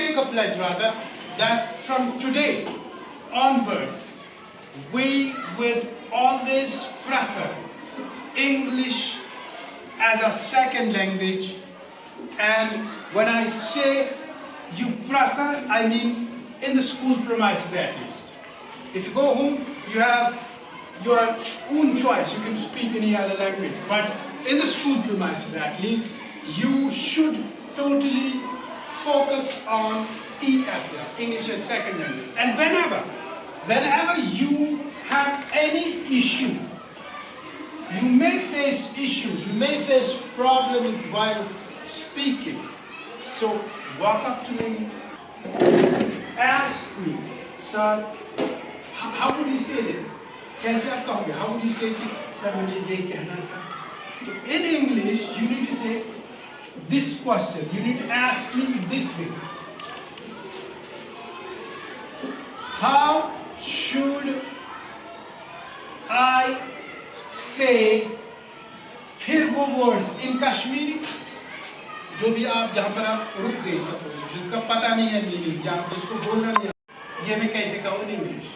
take a pledge rather that from today onwards we would always prefer English as a second language. And when I say you prefer, I mean in the school premises at least. If you go home, you have your own choice. You can speak any other language. But in the school premises at least, you should totally focus on ESL, English as second language. And whenever you have any issue, you may face issues, you may face problems while speaking. So walk up to me, ask me, sir, how would you say that? कैसे आप कहोगे? How would you say कि sir मुझे ये कहना था? So in English, you need to say this question. You need to ask me this way. How should I say? फिर वो words in Kashmiri, जो भी आप जहाँ पर आप रुक गए सपोज, जिसका पता नहीं है मीनिंग या जिसको बोलना नहीं है, ये मैं कैसे कहूँ in English?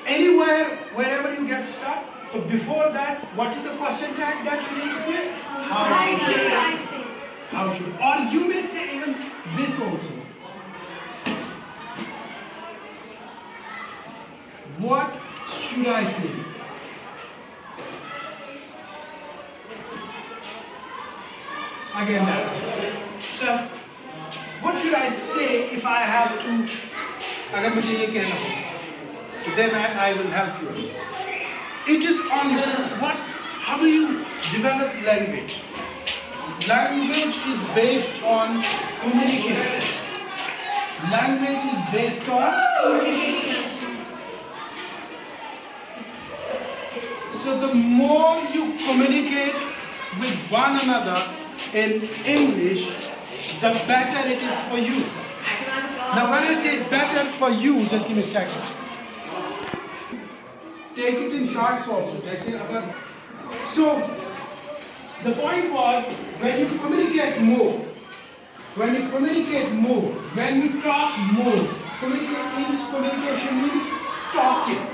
Anywhere, wherever you get stuck. So before that, what is the question tag that you need to say? How should I say? How should? Or you may say even this also. What should I say? Again that. So, what should I say if I have to? अगर मुझे ये कहना हो, तो then I will help you. It is on what? How do you develop language? Language is based on communication. Language is based on communication. So the more you communicate with one another in English, the better it is for you. Now when I say better for you, just give me a second. Take it in shots also. So the point was, when you communicate more, when you talk more, communication means talking.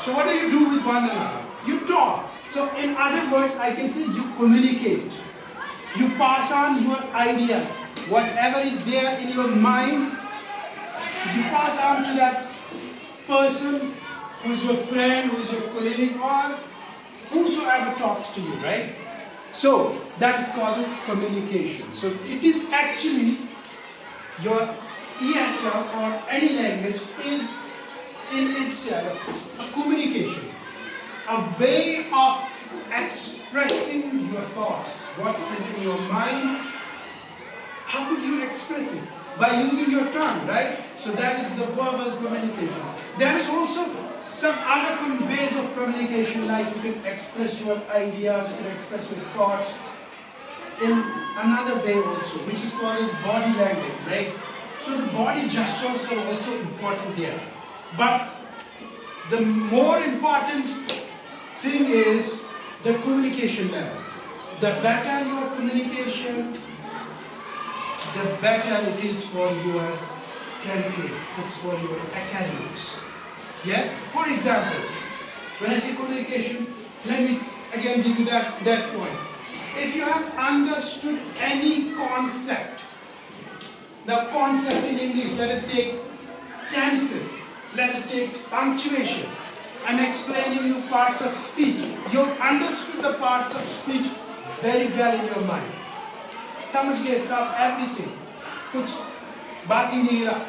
So what do you do with one another? You talk. So in other words, I can say you communicate. You pass on your ideas. Whatever is there in your mind, you pass on to that person who's your friend, who's your colleague, or whosoever talks to you, right? So that is called as communication. So it is actually your ESL or any language is in itself a communication, a way of expressing your thoughts, what is in your mind. How could you express it? By using your tongue, right? So that is the verbal communication. There is also some other ways of communication, like you can express your ideas, you can express your thoughts in another way also, which is called as body language, right? So the body gestures are also important there. But the more important thing is the communication level. The better your communication, the better it is for your curriculum, it's for your academics. Yes? For example, when I say communication, let me again give you that point. If you have understood any concept, the concept in English, let us take tenses, let us take punctuation. I'm explaining you parts of speech. You've understood the parts of speech very well in your mind. समझ गए सब everything. कुछ बाकी नहीं रहा.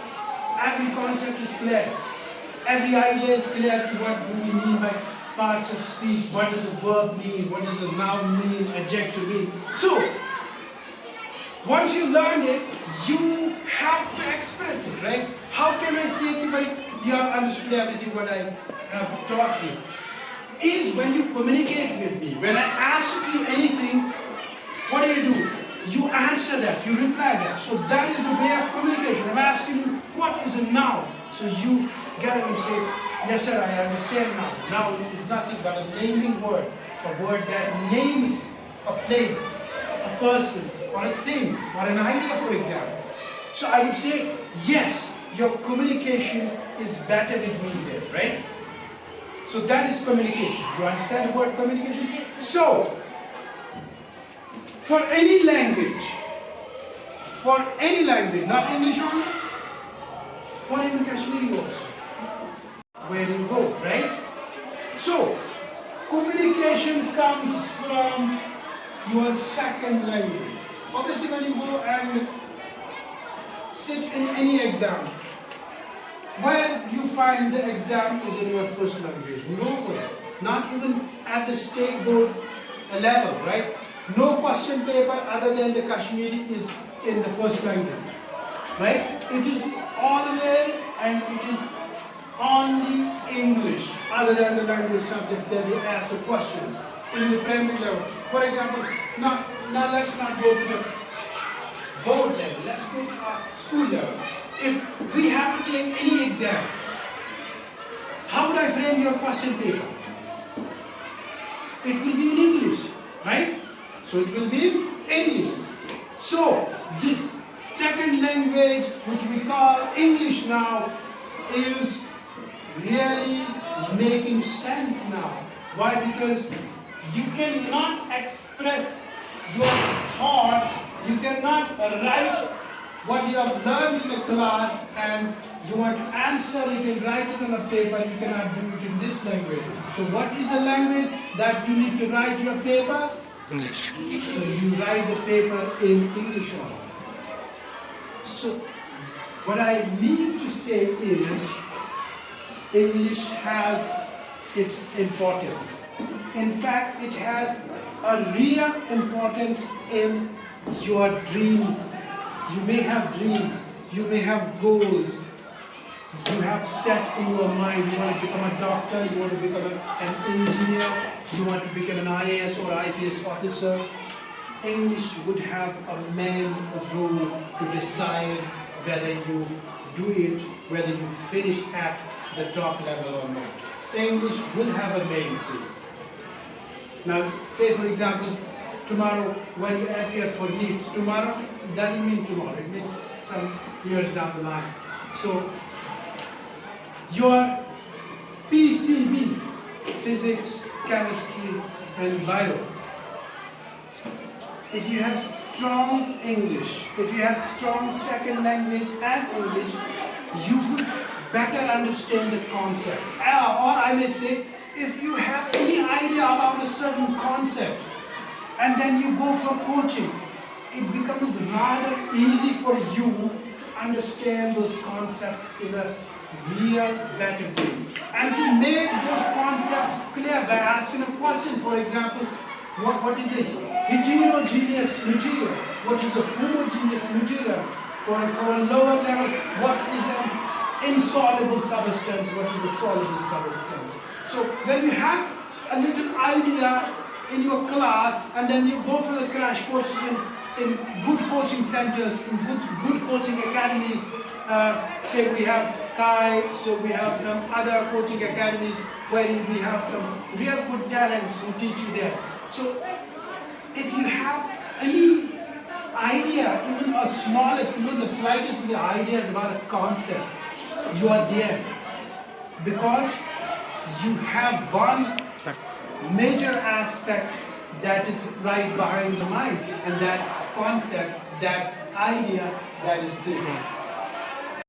Every concept is clear. Every idea is clear to what do we mean by parts of speech, what does a verb mean, what does a noun mean, adjective mean. So, once you learn it, you have to express it, right? How can I say that you have understood everything what I have taught you? Is when you communicate with me. When I ask you anything, what do? You answer that, you reply that. So that is the way of communication. I'm asking you, what is a noun? So you get it and say, yes sir, I understand now. Noun is nothing but a naming word. A word that names a place, a person, or a thing, or an idea, for example. So I would say, yes, your communication is better with me there, right? So that is communication. You understand the word communication? So, for any language, not English only, for even Kashmiri also, where you go, right? So, communication comes from your second language. Obviously, when you go and sit in any exam, where you find the exam is in your first language? Nowhere. Not even at the state board level, right? No question paper other than the Kashmiri is in the first language, right? It is always and it is only English other than the language subject that they ask the questions in the primary level. For example, now let's not go to the board level, let's go to our school level. If we have to take any exam, how would I frame your question paper? It will be in English, right? So it will be in English. So this second language, which we call English now, is really making sense now. Why? Because you cannot express your thoughts, you cannot write what you have learned in the class and you want to answer it and write it on a paper. You cannot do it in this language. So what is the language that you need to write your paper? English. So you write the paper in English only. So what I mean to say is English has its importance. In fact, it has a real importance in your dreams. You may have dreams, you may have goals, you have set in your mind, you want to become a doctor, you want to become an engineer, you want to become an IAS or IPS officer. English would have a main role to decide whether you do it, whether you finish at the top level or not. English will have a main say. Now, say for example, tomorrow when you appear for NEET, tomorrow doesn't mean tomorrow, it means some years down the line. So, your PCB, physics, chemistry and bio, if you have strong English, if you have strong second language and English, you would better understand the concept. Or I may say, if you have any idea about a certain concept and then you go for coaching, it becomes rather easy for you to understand those concepts in a real better way. And to make those concepts clear by asking a question, for example, what is a heterogeneous material? What is a homogeneous material? For a lower level, what is an insoluble substance? What is a soluble substance? So when you have a little idea in your class and then you go for the crash courses in good coaching centers, in good coaching academies, say we have Kai, so we have some other coaching academies wherein we have some real good talents who teach you there. So if you have any idea, even the smallest, even the slightest of the ideas about a concept, you are there because you have one major aspect that is right behind the mind, and that concept, that idea, that is this.